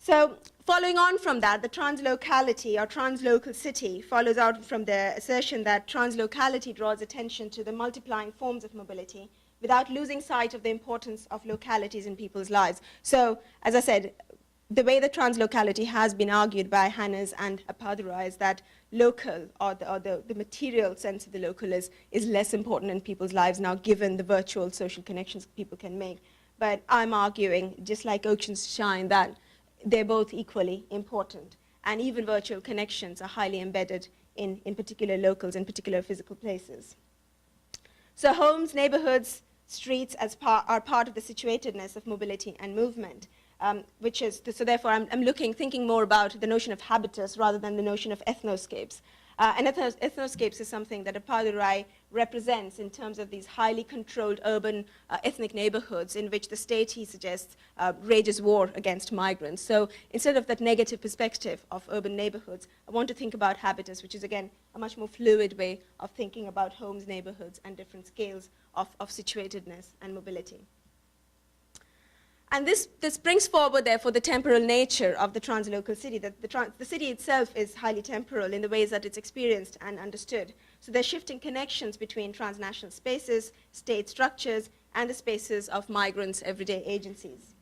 So following on from that, the translocality or translocal city follows out from the assertion that translocality draws attention to the multiplying forms of mobility without losing sight of the importance of localities in people's lives. So, as I said, the way the translocality has been argued by Hannes and Appadurai is that local, or the material sense of the local is less important in people's lives now, given the virtual social connections people can make. But I'm arguing, just like oceans shine, that they're both equally important. And even virtual connections are highly embedded in particular locals, in particular physical places. So homes, neighborhoods, streets are part of the situatedness of mobility and movement, so therefore I'm thinking more about the notion of habitus rather than the notion of ethnoscapes. And ethnoscapes is something that Appadurai represents in terms of these highly controlled urban ethnic neighborhoods in which the state, he suggests, rages war against migrants. So instead of that negative perspective of urban neighborhoods, I want to think about habitus, which is, again, a much more fluid way of thinking about homes, neighborhoods, and different scales of situatedness and mobility. And this brings forward, therefore, the temporal nature of the translocal city, that the city itself is highly temporal in the ways that it's experienced and understood. So there's shifting connections between transnational spaces, state structures, and the spaces of migrants' everyday agencies.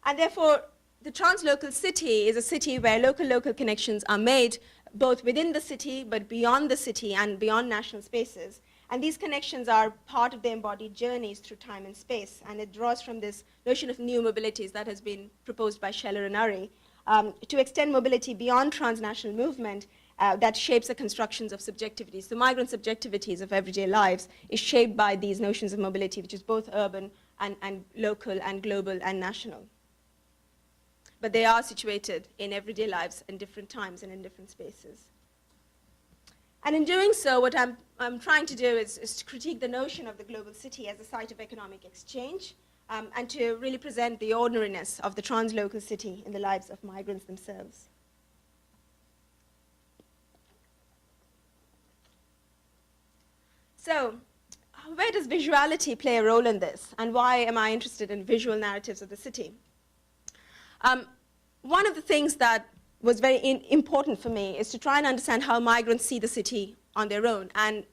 And therefore, the translocal city is a city where local connections are made, both within the city, but beyond the city and beyond national spaces. And these connections are part of the embodied journeys through time and space. And it draws from this notion of new mobilities that has been proposed by Scheller and Urry to extend mobility beyond transnational movement that shapes the constructions of subjectivity. So migrant subjectivities of everyday lives is shaped by these notions of mobility, which is both urban and local and global and national. But they are situated in everyday lives in different times and in different spaces. And in doing so, what I'm trying to do is to critique the notion of the global city as a site of economic exchange, and to really present the ordinariness of the translocal city in the lives of migrants themselves. So, where does visuality play a role in this? And why am I interested in visual narratives of the city? One of the things that was very important for me is to try and understand how migrants see the city on their own. And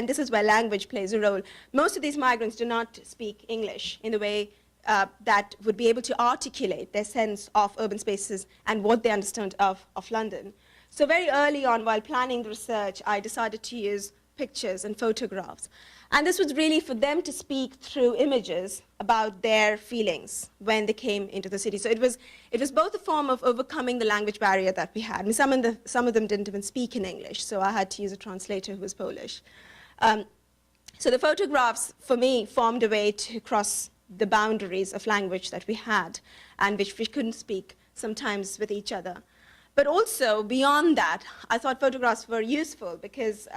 this is where language plays a role. Most of these migrants do not speak English in the way that would be able to articulate their sense of urban spaces and what they understand of London. So very early on, while planning the research, I decided to use pictures and photographs. And this was really for them to speak through images about their feelings when they came into the city. So it was both a form of overcoming the language barrier that we had. I mean, some of them didn't even speak in English, so I had to use a translator who was Polish. So the photographs, for me, formed a way to cross the boundaries of language that we had and which we couldn't speak sometimes with each other. But also, beyond that, I thought photographs were useful because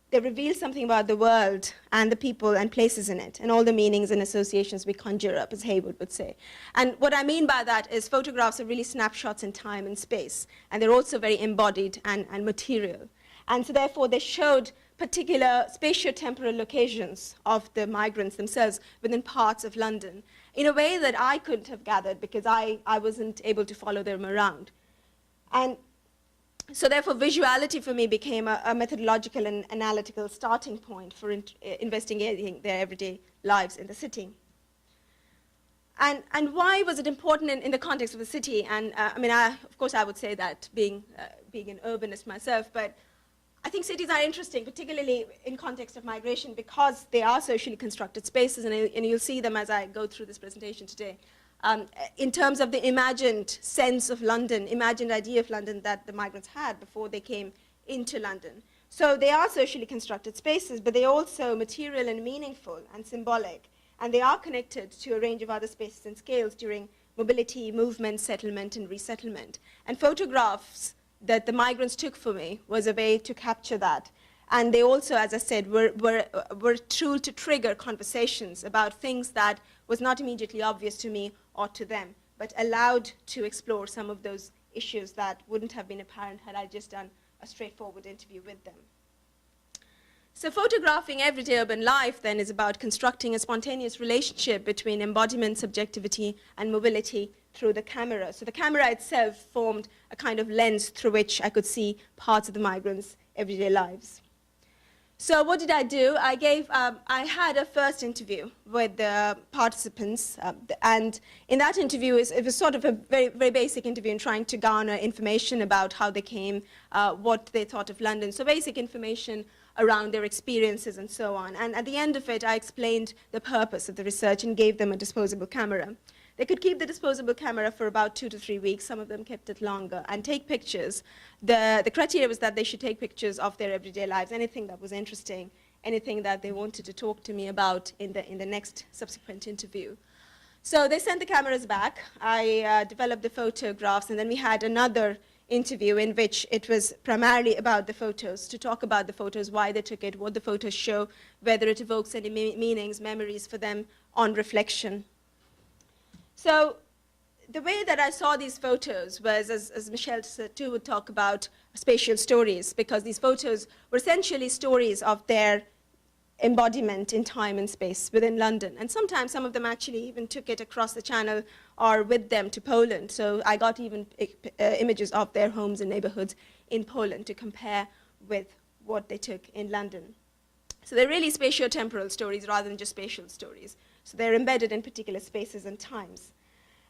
they reveal something about the world and the people and places in it, and all the meanings and associations we conjure up, as Haywood would say. And what I mean by that is photographs are really snapshots in time and space, and they're also very embodied and material. And so therefore, they showed particular spatio-temporal locations of the migrants themselves within parts of London in a way that I couldn't have gathered because I wasn't able to follow them around. And so therefore, visuality for me became a methodological and analytical starting point for investigating their everyday lives in the city. And why was it important in the context of the city? And I mean, of course, I would say that being an urbanist myself, but I think cities are interesting, particularly in context of migration, because they are socially constructed spaces, and you'll see them as I go through this presentation today. In terms of the imagined sense of London, imagined idea of London that the migrants had before they came into London. So they are socially constructed spaces, but they're also material and meaningful and symbolic. And they are connected to a range of other spaces and scales during mobility, movement, settlement, and resettlement. And photographs that the migrants took for me was a way to capture that. And they also, as I said, were a tool to trigger conversations about things that was not immediately obvious to me or to them, but allowed to explore some of those issues that wouldn't have been apparent had I just done a straightforward interview with them. So photographing everyday urban life then is about constructing a spontaneous relationship between embodiment, subjectivity, and mobility through the camera. So the camera itself formed a kind of lens through which I could see parts of the migrants' everyday lives. So what did I do? I had a first interview with the participants, and in that interview, it was sort of a very, very basic interview in trying to garner information about how they came, what they thought of London. So basic information around their experiences and so on. And at the end of it, I explained the purpose of the research and gave them a disposable camera. They could keep the disposable camera for about 2 to 3 weeks. Some of them kept it longer, and take pictures. The criteria was that they should take pictures of their everyday lives, anything that was interesting, anything that they wanted to talk to me about in the next subsequent interview. So they sent the cameras back. I developed the photographs, and then we had another interview in which it was primarily about the photos, to talk about the photos, why they took it, what the photos show, whether it evokes any meanings, memories for them on reflection. So the way that I saw these photos was, as Michelle said too, would talk about spatial stories, because these photos were essentially stories of their embodiment in time and space within London. And sometimes some of them actually even took it across the channel or with them to Poland. So I got even images of their homes and neighborhoods in Poland to compare with what they took in London. So they're really spatio-temporal stories rather than just spatial stories. So they're embedded in particular spaces and times.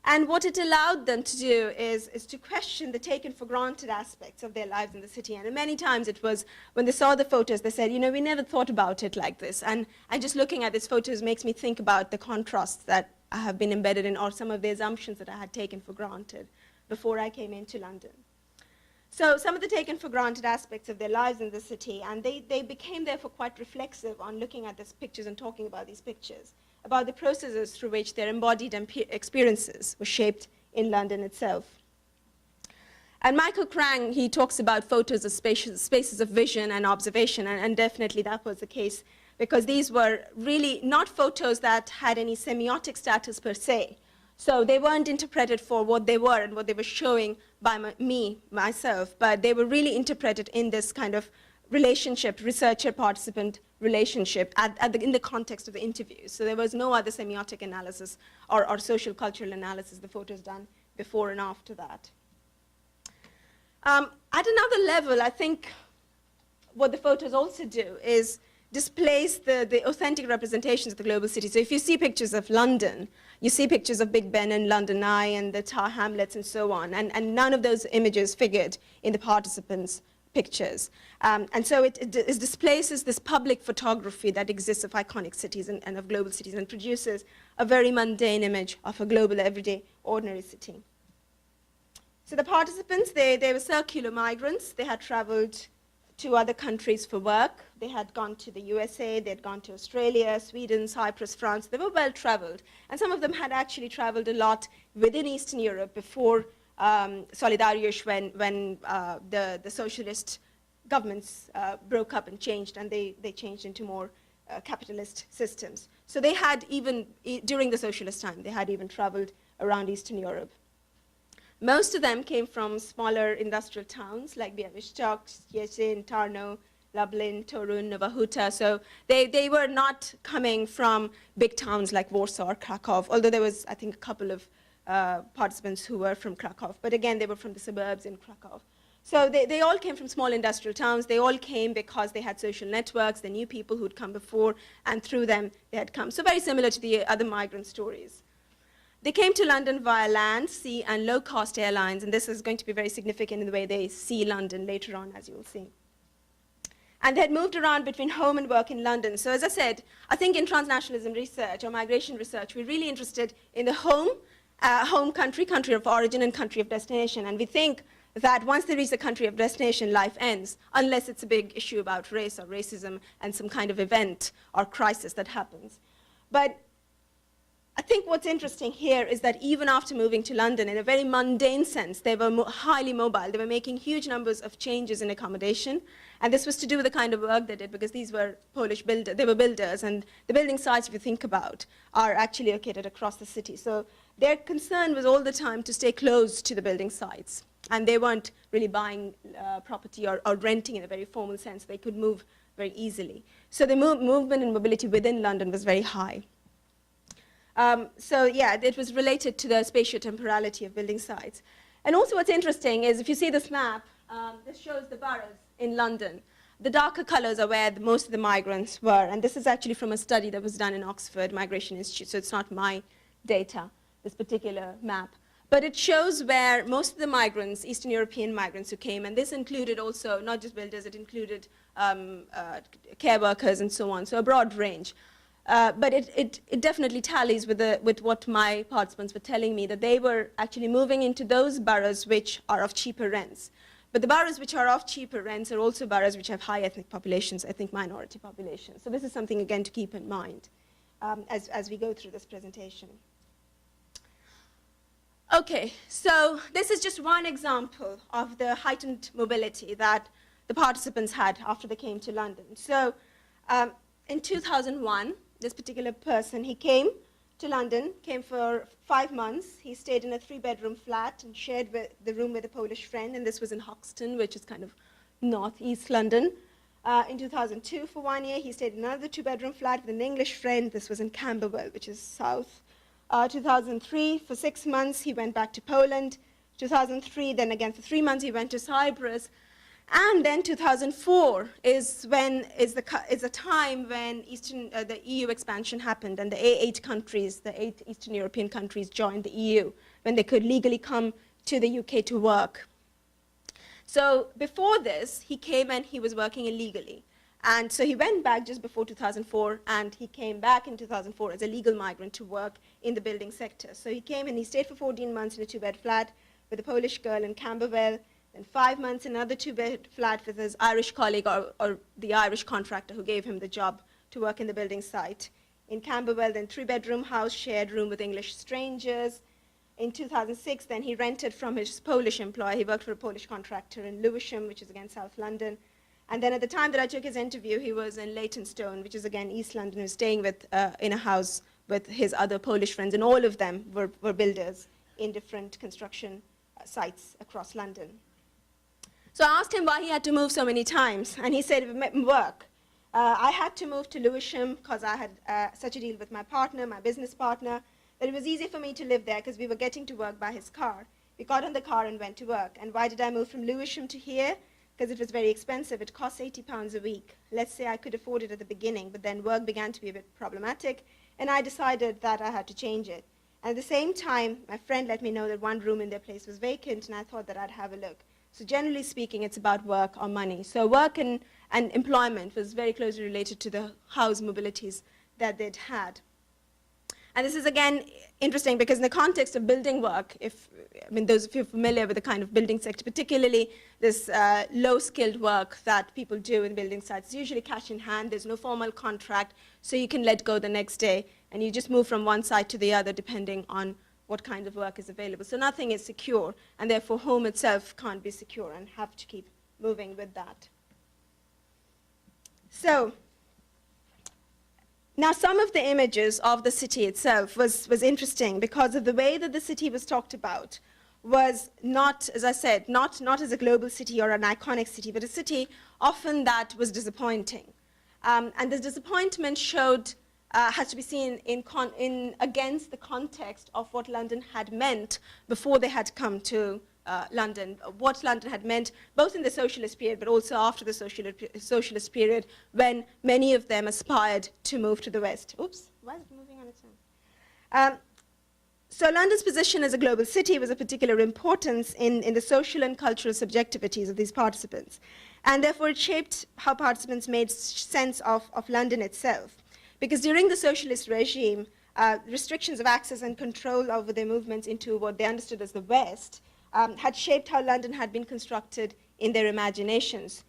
And what it allowed them to do is to question the taken for granted aspects of their lives in the city. And many times it was, when they saw the photos, they said, you know, we never thought about it like this. And just looking at these photos makes me think about the contrasts that I have been embedded in, or some of the assumptions that I had taken for granted before I came into London. So some of the taken for granted aspects of their lives in the city, and they became therefore quite reflexive on looking at these pictures and talking about these pictures, about the processes through which their embodied experiences were shaped in London itself. And Michael Krang, he talks about photos as spaces of vision and observation, and definitely that was the case, because these were really not photos that had any semiotic status per se. So they weren't interpreted for what they were and what they were showing by myself, but they were really interpreted in this kind of relationship, researcher-participant relationship in the context of the interviews. So there was no other semiotic analysis or social cultural analysis, the photos done before and after that. At another level, I think what the photos also do is displace the authentic representations of the global city. So if you see pictures of London, you see pictures of Big Ben and London Eye and the Tower Hamlets and so on, and none of those images figured in the participants' pictures. And so it displaces this public photography that exists of iconic cities and of global cities, and produces a very mundane image of a global, everyday, ordinary city. So the participants, they were circular migrants. They had traveled to other countries for work. They had gone to the USA, they had gone to Australia, Sweden, Cyprus, France. They were well traveled. And some of them had actually traveled a lot within Eastern Europe before Solidariusz, when the socialist governments broke up and changed, and they changed into more capitalist systems. So they had even, during the socialist time, they had even traveled around Eastern Europe. Most of them came from smaller industrial towns like Białystok, Szczecin, Tarnow, Lublin, Torun, Nowa Huta. So they were not coming from big towns like Warsaw or Krakow, although there was, I think, a couple of participants who were from Krakow. But again, they were from the suburbs in Krakow. So they all came from small industrial towns. They all came because they had social networks. They knew people who'd come before, and through them they had come. So very similar to the other migrant stories. They came to London via land, sea, and low-cost airlines, and this is going to be very significant in the way they see London later on, as you will see. And they had moved around between home and work in London. So as I said, I think in transnationalism research or migration research, we're really interested in the home country, country of origin, and country of destination. And we think that once they reach the country of destination, life ends, unless it's a big issue about race or racism and some kind of event or crisis that happens. But I think what's interesting here is that even after moving to London, in a very mundane sense, they were highly mobile. They were making huge numbers of changes in accommodation. And this was to do with the kind of work they did, because these were Polish builders. They were builders. And the building sites, if you think about, are actually located across the city. So their concern was all the time to stay close to the building sites. And they weren't really buying property or renting in a very formal sense. They could move very easily. So the movement and mobility within London was very high. So yeah, it was related to the spatiotemporality of building sites. And also what's interesting is if you see this map, this shows the boroughs in London. The darker colors are where most of the migrants were. And this is actually from a study that was done in Oxford Migration Institute, so it's not my data, this particular map. But it shows where most of the migrants, Eastern European migrants who came, and this included also not just builders, it included care workers and so on, so a broad range. But it definitely tallies with what my participants were telling me, that they were actually moving into those boroughs which are of cheaper rents. But the boroughs which are of cheaper rents are also boroughs which have high ethnic populations, ethnic minority populations. So this is something, again, to keep in mind as we go through this presentation. Okay, so this is just one example of the heightened mobility that the participants had after they came to London. So in 2001, this particular person, he came to London, came for 5 months. He stayed in a 3-bedroom flat and shared the room with a Polish friend, and this was in Hoxton, which is kind of northeast London. In 2002, for 1 year, he stayed in another 2-bedroom flat with an English friend. This was in Camberwell, which is south. 2003, for 6 months, he went back to Poland. 2003, then again for 3 months, he went to Cyprus. And then 2004 is a time when the EU expansion happened, and the A8 countries, the 8 Eastern European countries, joined the EU, when they could legally come to the UK to work. So before this, he came and he was working illegally. And so he went back just before 2004, and he came back in 2004 as a legal migrant to work in the building sector. So he came and he stayed for 14 months in a 2-bed flat with a Polish girl in Camberwell, then 5 months in another 2-bed flat with his Irish colleague or the Irish contractor who gave him the job to work in the building site. In Camberwell, then 3-bedroom house, shared room with English strangers. In 2006, then he rented from his Polish employer. He worked for a Polish contractor in Lewisham, which is again South London. And then at the time that I took his interview, he was in Leytonstone, which is again East London. He was staying in a house with his other Polish friends, and all of them were builders in different construction sites across London. So I asked him why he had to move so many times, and he said, work. I had to move to Lewisham because I had such a deal with my partner, my business partner, that it was easy for me to live there because we were getting to work by his car. We got on the car and went to work. And why did I move from Lewisham to here? Because it was very expensive. It cost £80 a week. Let's say I could afford it at the beginning, but then work began to be a bit problematic, and I decided that I had to change it. And at the same time, my friend let me know that one room in their place was vacant, and I thought that I'd have a look. So generally speaking, it's about work or money. So work and employment was very closely related to the house mobilities that they'd had. And this is, again, interesting because in the context of building work, those of you familiar with the kind of building sector, particularly this low-skilled work that people do in building sites, it's usually cash in hand. There's no formal contract, so you can let go the next day, and you just move from one side to the other depending on what kind of work is available. So nothing is secure, and therefore home itself can't be secure and have to keep moving with that. So now some of the images of the city itself was interesting because of the way that the city was talked about was not, as I said, not as a global city or an iconic city, but a city often that was disappointing. And this disappointment had to be seen against the context of what London had meant before they had come to London, what London had meant both in the socialist period but also after the socialist period when many of them aspired to move to the West. Oops, why is it moving on its own? So London's position as a global city was of particular importance in the social and cultural subjectivities of these participants. And therefore it shaped how participants made sense of London itself. Because during the socialist regime, restrictions of access and control over their movements into what they understood as the West had shaped how London had been constructed in their imaginations.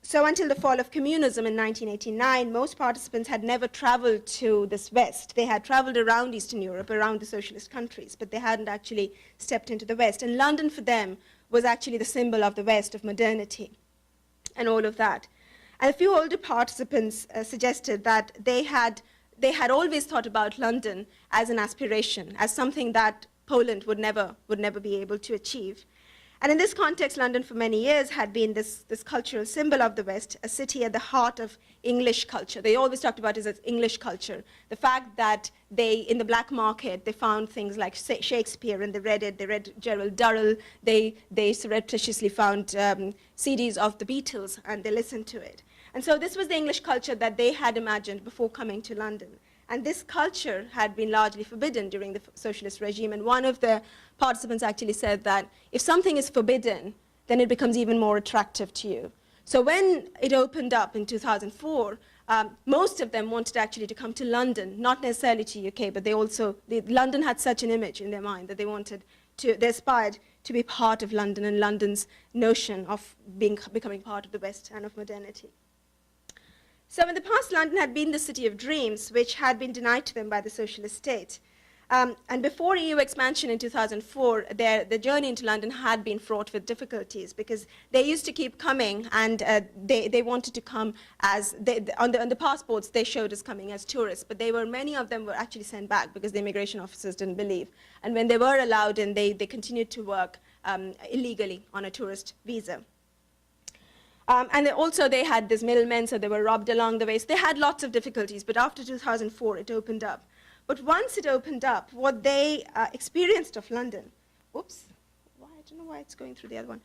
So until the fall of communism in 1989, most participants had never traveled to this West. They had traveled around Eastern Europe, around the socialist countries, but they hadn't actually stepped into the West. And London for them was actually the symbol of the West, of modernity, and all of that. And a few older participants suggested that they had always thought about London as an aspiration, as something that Poland would never be able to achieve. And in this context, London for many years had been this cultural symbol of the West, a city at the heart of English culture. They always talked about it as English culture. The fact that in the black market, they found things like Shakespeare, and they read Gerald Durrell, they surreptitiously found CDs of the Beatles, and they listened to it. And so this was the English culture that they had imagined before coming to London. And this culture had been largely forbidden during the socialist regime. And one of the participants actually said that if something is forbidden, then it becomes even more attractive to you. So when it opened up in 2004, most of them wanted actually to come to London, not necessarily to UK, but London had such an image in their mind that they aspired to be part of London and London's notion of becoming part of the West and of modernity. So in the past, London had been the city of dreams, which had been denied to them by the socialist state. And before EU expansion in 2004, the journey into London had been fraught with difficulties, because they used to keep coming, and they wanted to come on the passports they showed as coming as tourists, but many of them were actually sent back because the immigration officers didn't believe. And when they were allowed in, they continued to work illegally on a tourist visa. And they had these middlemen, so they were robbed along the way. So they had lots of difficulties, but after 2004, it opened up. But once it opened up, what they experienced of London, I don't know why it's going through the other one.